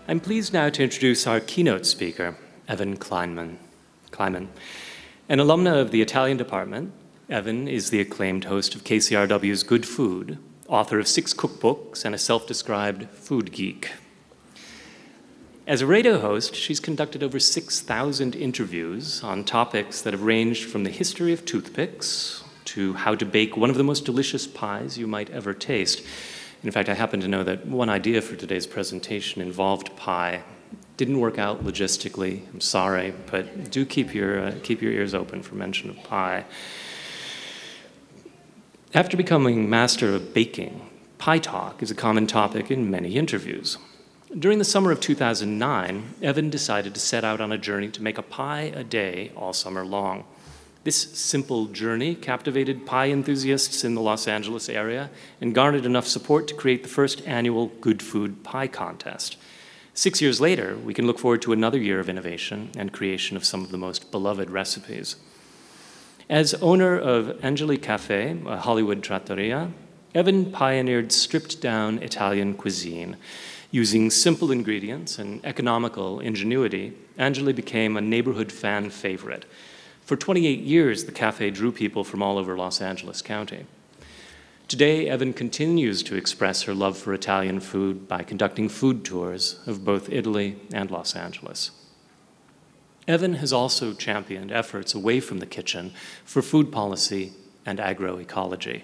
I'm pleased now to introduce our keynote speaker, Evan Kleiman. An alumna of the Italian department, Evan is the acclaimed host of KCRW's Good Food, author of 6 cookbooks, and a self-described food geek. As a radio host, she's conducted over 6,000 interviews on topics that have ranged from the history of toothpicks to how to bake one of the most delicious pies you might ever taste. In fact, I happen to know that one idea for today's presentation involved pie. Didn't work out logistically, I'm sorry, but do keep your ears open for mention of pie. After becoming master of baking, pie talk is a common topic in many interviews. During the summer of 2009, Evan decided to set out on a journey to make a pie a day all summer long. This simple journey captivated pie enthusiasts in the Los Angeles area and garnered enough support to create the first annual Good Food Pie Contest. 6 years later, we can look forward to another year of innovation and creation of some of the most beloved recipes. As owner of Angeli Cafe, a Hollywood trattoria, Evan pioneered stripped-down Italian cuisine. Using simple ingredients and economical ingenuity, Angeli became a neighborhood fan favorite. For 28 years, the cafe drew people from all over Los Angeles County. Today, Evan continues to express her love for Italian food by conducting food tours of both Italy and Los Angeles. Evan has also championed efforts away from the kitchen for food policy and agroecology.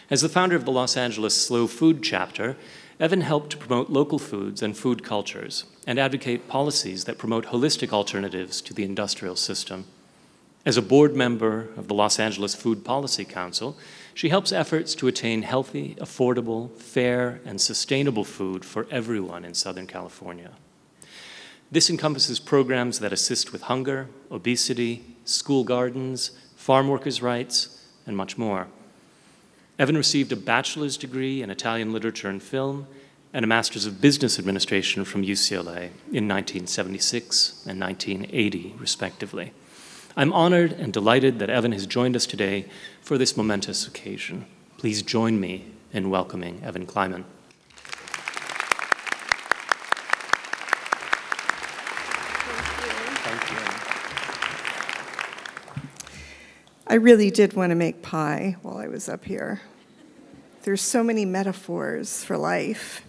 As the founder of the Los Angeles Slow Food chapter, Evan helped to promote local foods and food cultures and advocate policies that promote holistic alternatives to the industrial system. As a board member of the Los Angeles Food Policy Council, she helps efforts to attain healthy, affordable, fair, and sustainable food for everyone in Southern California. This encompasses programs that assist with hunger, obesity, school gardens, farm workers' rights, and much more. Evan received a bachelor's degree in Italian literature and film and a master's of business administration from UCLA in 1976 and 1980, respectively. I'm honored and delighted that Evan has joined us today for this momentous occasion. Please join me in welcoming Evan Kleiman. Thank you. I really did want to make pie while I was up here. There's so many metaphors for life.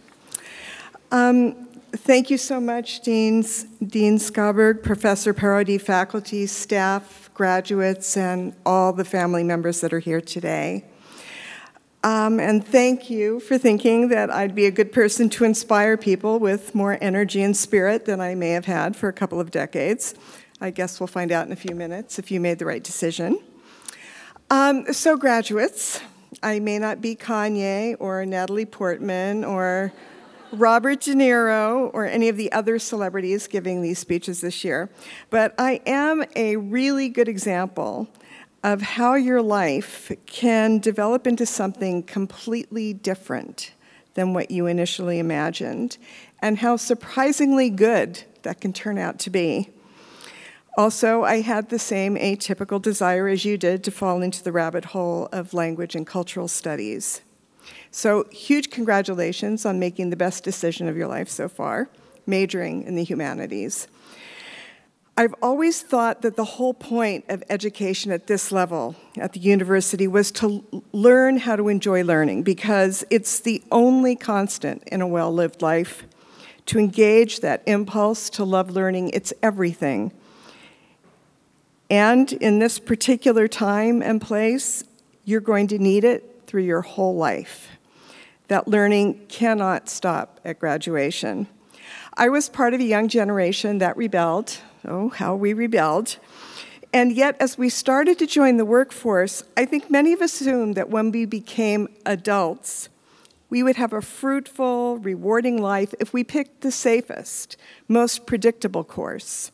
Thank you so much, Dean Skaberg, Professor Parodi, faculty, staff, graduates, and all the family members that are here today. And thank you for thinking that I'd be a good person to inspire people with more energy and spirit than I may have had for a couple of decades. I guess we'll find out in a few minutes if you made the right decision. So graduates, I may not be Kanye or Natalie Portman or Robert De Niro or any of the other celebrities giving these speeches this year, but I am a really good example of how your life can develop into something completely different than what you initially imagined, and how surprisingly good that can turn out to be. Also, I had the same atypical desire as you did to fall into the rabbit hole of language and cultural studies. So huge congratulations on making the best decision of your life so far, majoring in the humanities. I've always thought that the whole point of education at this level, at the university, was to learn how to enjoy learning, because it's the only constant in a well-lived life. To engage that impulse to love learning, it's everything. And in this particular time and place, you're going to need it through your whole life. That learning cannot stop at graduation. I was part of a young generation that rebelled. Oh, how we rebelled. And yet, as we started to join the workforce, I think many of us assumed that when we became adults, we would have a fruitful, rewarding life if we picked the safest, most predictable course.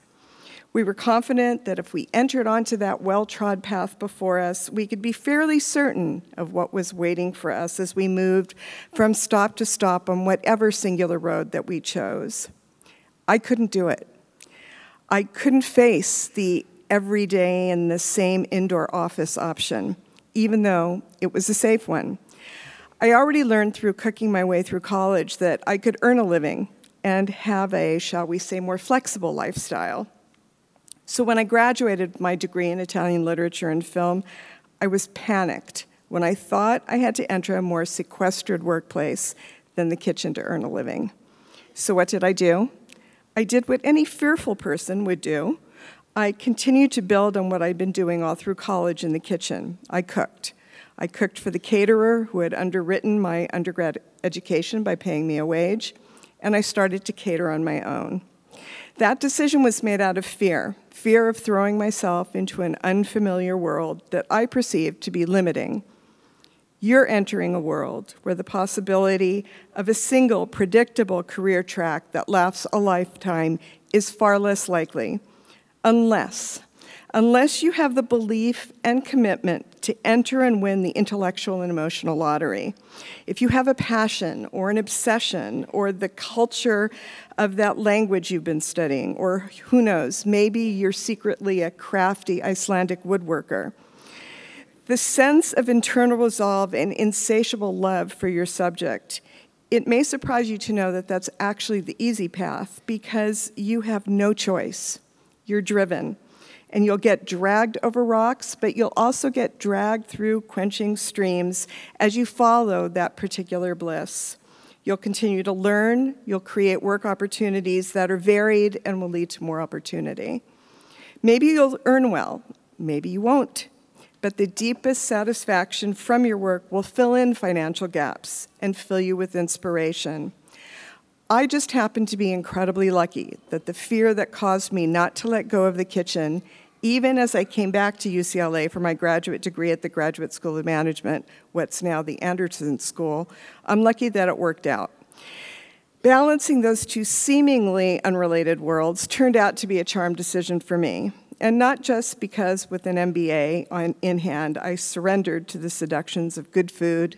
We were confident that if we entered onto that well-trod path before us, we could be fairly certain of what was waiting for us as we moved from stop to stop on whatever singular road that we chose. I couldn't do it. I couldn't face the everyday and the same indoor office option, even though it was a safe one. I already learned through cooking my way through college that I could earn a living and have a, shall we say, more flexible lifestyle. So when I graduated my degree in Italian literature and film, I was panicked when I thought I had to enter a more sequestered workplace than the kitchen to earn a living. So what did I do? I did what any fearful person would do. I continued to build on what I'd been doing all through college in the kitchen. I cooked. I cooked for the caterer who had underwritten my undergrad education by paying me a wage, and I started to cater on my own. That decision was made out of fear of throwing myself into an unfamiliar world that I perceived to be limiting. You're entering a world where the possibility of a single predictable career track that lasts a lifetime is far less likely, unless you have the belief and commitment to enter and win the intellectual and emotional lottery. If you have a passion or an obsession or the culture of that language you've been studying, or who knows, maybe you're secretly a crafty Icelandic woodworker. The sense of internal resolve and insatiable love for your subject, it may surprise you to know that that's actually the easy path because you have no choice. You're driven, and you'll get dragged over rocks, but you'll also get dragged through quenching streams as you follow that particular bliss. You'll continue to learn, you'll create work opportunities that are varied and will lead to more opportunity. Maybe you'll earn well, maybe you won't. But the deepest satisfaction from your work will fill in financial gaps and fill you with inspiration. I just happen to be incredibly lucky that the fear that caused me not to let go of the kitchen, even as I came back to UCLA for my graduate degree at the Graduate School of Management, what's now the Anderson School, I'm lucky that it worked out. Balancing those two seemingly unrelated worlds turned out to be a charmed decision for me. And not just because with an MBA in hand, I surrendered to the seductions of good food,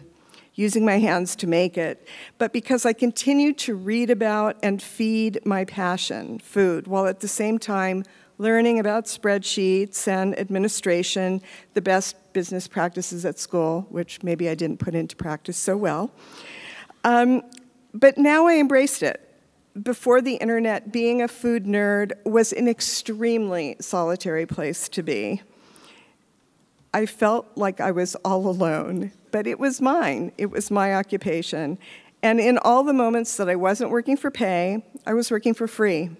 using my hands to make it, but because I continued to read about and feed my passion, food, while at the same time learning about spreadsheets and administration, the best business practices at school, which maybe I didn't put into practice so well. But now I embraced it. Before the internet, being a food nerd was an extremely solitary place to be. I felt like I was all alone, but it was mine. It was my occupation. And in all the moments that I wasn't working for pay, I was working for free.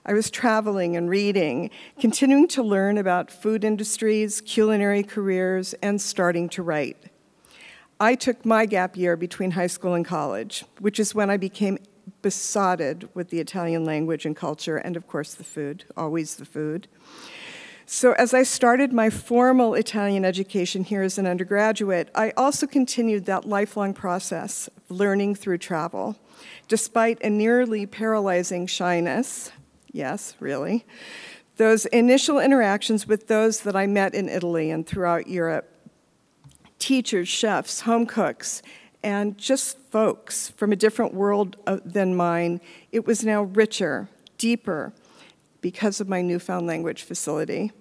I was traveling and reading, continuing to learn about food industries, culinary careers, and starting to write. I took my gap year between high school and college, which is when I became besotted with the Italian language and culture, and of course the food, always the food. So as I started my formal Italian education here as an undergraduate, I also continued that lifelong process of learning through travel. Despite a nearly paralyzing shyness, yes, really, those initial interactions with those that I met in Italy and throughout Europe, teachers, chefs, home cooks, and just folks from a different world than mine, it was now richer, deeper, because of my newfound language facility.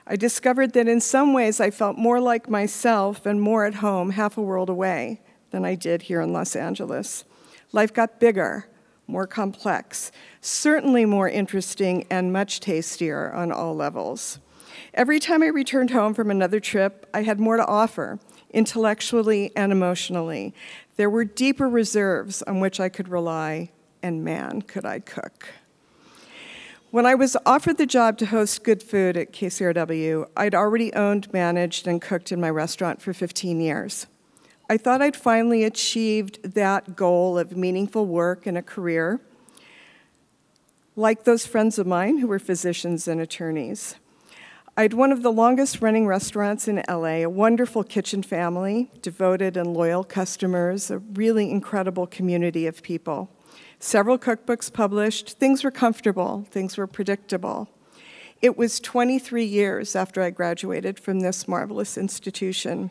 I discovered that in some ways I felt more like myself and more at home half a world away than I did here in Los Angeles. Life got bigger, more complex, certainly more interesting and much tastier on all levels. Every time I returned home from another trip, I had more to offer, intellectually and emotionally. There were deeper reserves on which I could rely, and man, could I cook. When I was offered the job to host Good Food at KCRW, I'd already owned, managed, and cooked in my restaurant for 15 years. I thought I'd finally achieved that goal of meaningful work and a career, like those friends of mine who were physicians and attorneys. I had one of the longest running restaurants in LA, a wonderful kitchen family, devoted and loyal customers, a really incredible community of people. Several cookbooks published, things were comfortable, things were predictable. It was 23 years after I graduated from this marvelous institution.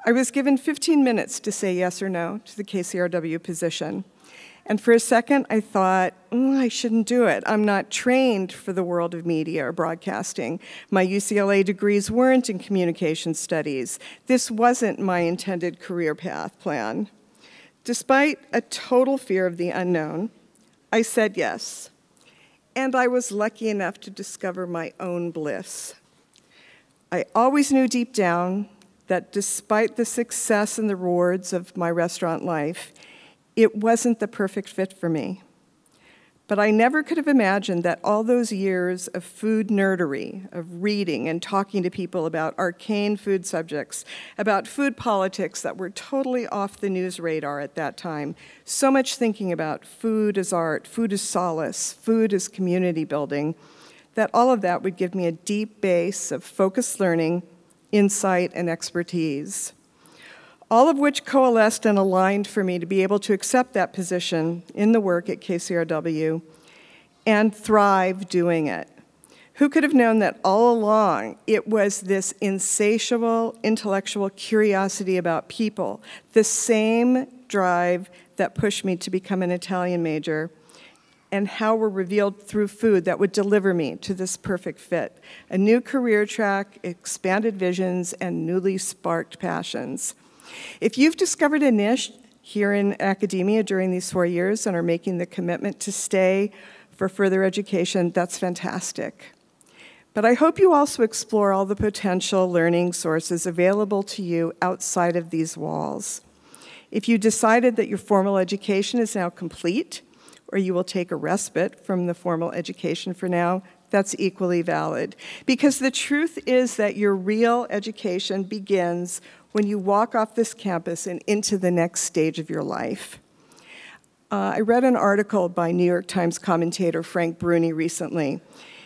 I was given 15 minutes to say yes or no to the KCRW position. And for a second, I thought, I shouldn't do it. I'm not trained for the world of media or broadcasting. My UCLA degrees weren't in communication studies. This wasn't my intended career path plan. Despite a total fear of the unknown, I said yes, and I was lucky enough to discover my own bliss. I always knew deep down that despite the success and the rewards of my restaurant life, it wasn't the perfect fit for me. But I never could have imagined that all those years of food nerdery, of reading and talking to people about arcane food subjects, about food politics that were totally off the news radar at that time, so much thinking about food as art, food as solace, food as community building, that all of that would give me a deep base of focused learning, insight, and expertise. All of which coalesced and aligned for me to be able to accept that position in the work at KCRW and thrive doing it. Who could have known that all along it was this insatiable intellectual curiosity about people, the same drive that pushed me to become an Italian major, and how were revealed through food that would deliver me to this perfect fit. A new career track, expanded visions, and newly sparked passions. If you've discovered a niche here in academia during these 4 years and are making the commitment to stay for further education, that's fantastic. But I hope you also explore all the potential learning sources available to you outside of these walls. If you decided that your formal education is now complete, or you will take a respite from the formal education for now, that's equally valid. Because the truth is that your real education begins when you walk off this campus and into the next stage of your life. I read an article by New York Times commentator Frank Bruni recently.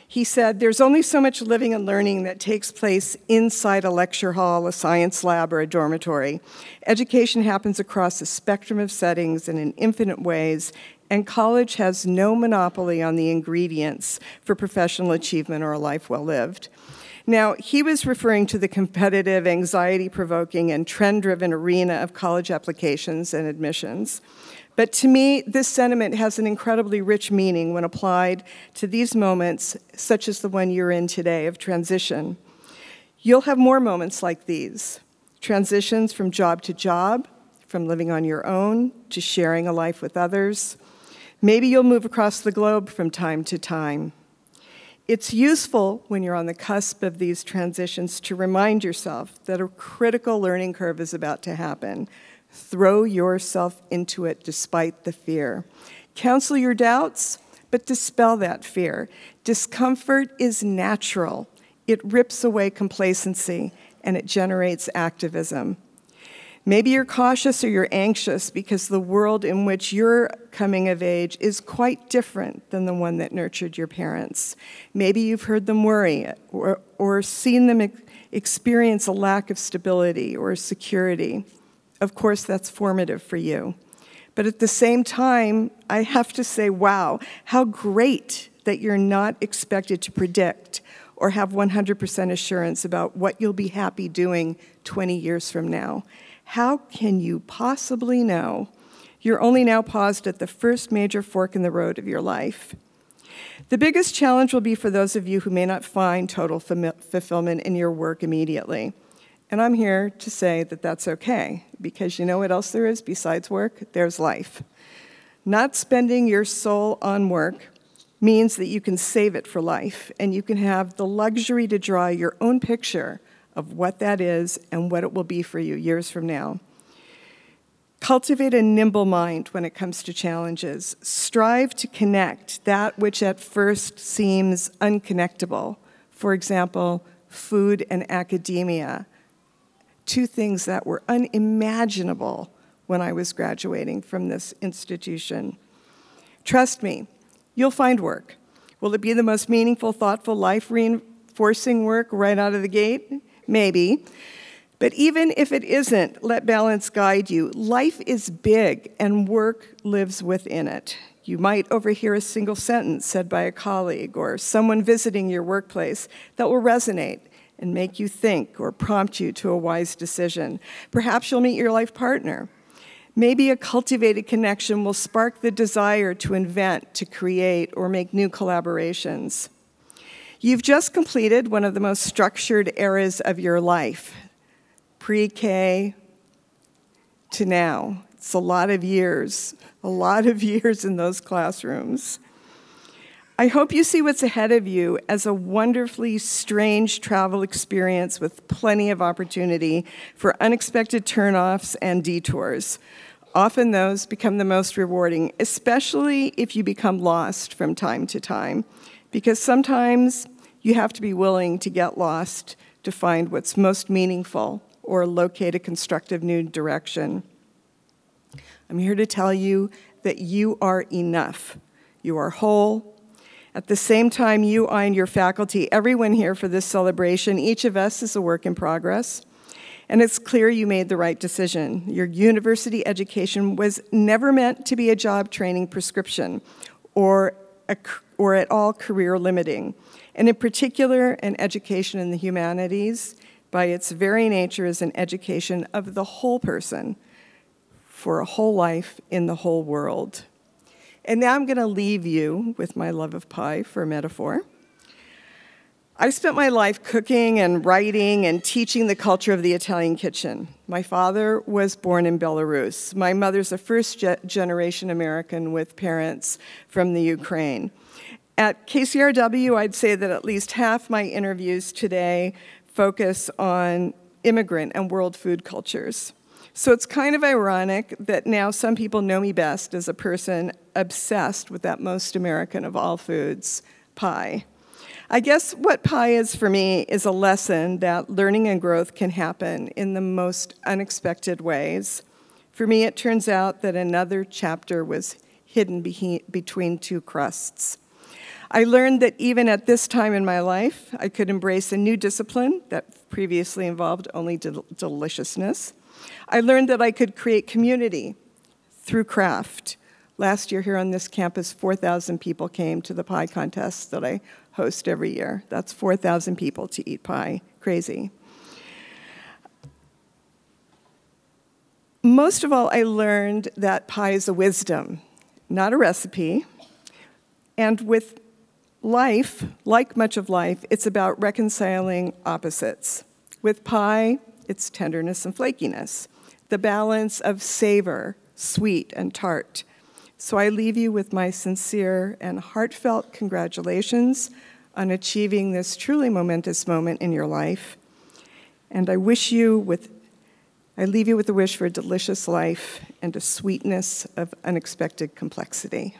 He said, "There's only so much living and learning that takes place inside a lecture hall, a science lab, or a dormitory. Education happens across a spectrum of settings and in infinite ways, and college has no monopoly on the ingredients for professional achievement or a life well lived." Now, he was referring to the competitive, anxiety-provoking, and trend-driven arena of college applications and admissions. But to me, this sentiment has an incredibly rich meaning when applied to these moments, such as the one you're in today, of transition. You'll have more moments like these, transitions from job to job, from living on your own to sharing a life with others. Maybe you'll move across the globe from time to time. It's useful when you're on the cusp of these transitions to remind yourself that a critical learning curve is about to happen. Throw yourself into it despite the fear. Counsel your doubts, but dispel that fear. Discomfort is natural. It rips away complacency, and it generates activism. Maybe you're cautious or you're anxious because the world in which you're coming of age is quite different than the one that nurtured your parents. Maybe you've heard them worry or seen them experience a lack of stability or security. Of course, that's formative for you. But at the same time, I have to say, wow, how great that you're not expected to predict or have 100% assurance about what you'll be happy doing 20 years from now. How can you possibly know? You're only now paused at the first major fork in the road of your life. The biggest challenge will be for those of you who may not find total fulfillment in your work immediately. And I'm here to say that that's okay, because you know what else there is besides work? There's life. Not spending your soul on work means that you can save it for life, and you can have the luxury to draw your own picture of what that is and what it will be for you years from now. Cultivate a nimble mind when it comes to challenges. Strive to connect that which at first seems unconnectable. For example, food and academia, two things that were unimaginable when I was graduating from this institution. Trust me, you'll find work. Will it be the most meaningful, thoughtful, life-reinforcing work right out of the gate? Maybe. But even if it isn't, let balance guide you. Life is big, and work lives within it. You might overhear a single sentence said by a colleague or someone visiting your workplace that will resonate and make you think or prompt you to a wise decision. Perhaps you'll meet your life partner. Maybe a cultivated connection will spark the desire to invent, to create, or make new collaborations. You've just completed one of the most structured eras of your life, pre-K to now. It's a lot of years in those classrooms. I hope you see what's ahead of you as a wonderfully strange travel experience with plenty of opportunity for unexpected turnoffs and detours. Often those become the most rewarding, especially if you become lost from time to time, because sometimes you have to be willing to get lost to find what's most meaningful or locate a constructive new direction. I'm here to tell you that you are enough. You are whole. At the same time, you, I, and your faculty, everyone here for this celebration, each of us is a work in progress. And it's clear you made the right decision. Your university education was never meant to be a job training prescription or at all career limiting. And in particular, an education in the humanities, by its very nature, is an education of the whole person for a whole life in the whole world. And now I'm going to leave you with my love of pie for a metaphor. I spent my life cooking and writing and teaching the culture of the Italian kitchen. My father was born in Belarus. My mother's a first-generation American with parents from the Ukraine. At KCRW, I'd say that at least half my interviews today focus on immigrant and world food cultures. So it's kind of ironic that now some people know me best as a person obsessed with that most American of all foods, pie. I guess what pie is for me is a lesson that learning and growth can happen in the most unexpected ways. For me, it turns out that another chapter was hidden between two crusts. I learned that even at this time in my life, I could embrace a new discipline that previously involved only deliciousness. I learned that I could create community through craft. Last year here on this campus, 4,000 people came to the pie contest that I host every year. That's 4,000 people to eat pie. Crazy. Most of all, I learned that pie is a wisdom, not a recipe. And with life, like much of life, it's about reconciling opposites. With pie, it's tenderness and flakiness, the balance of savor, sweet, and tart. So I leave you with my sincere and heartfelt congratulations on achieving this truly momentous moment in your life. And I leave you with a wish for a delicious life and a sweetness of unexpected complexity.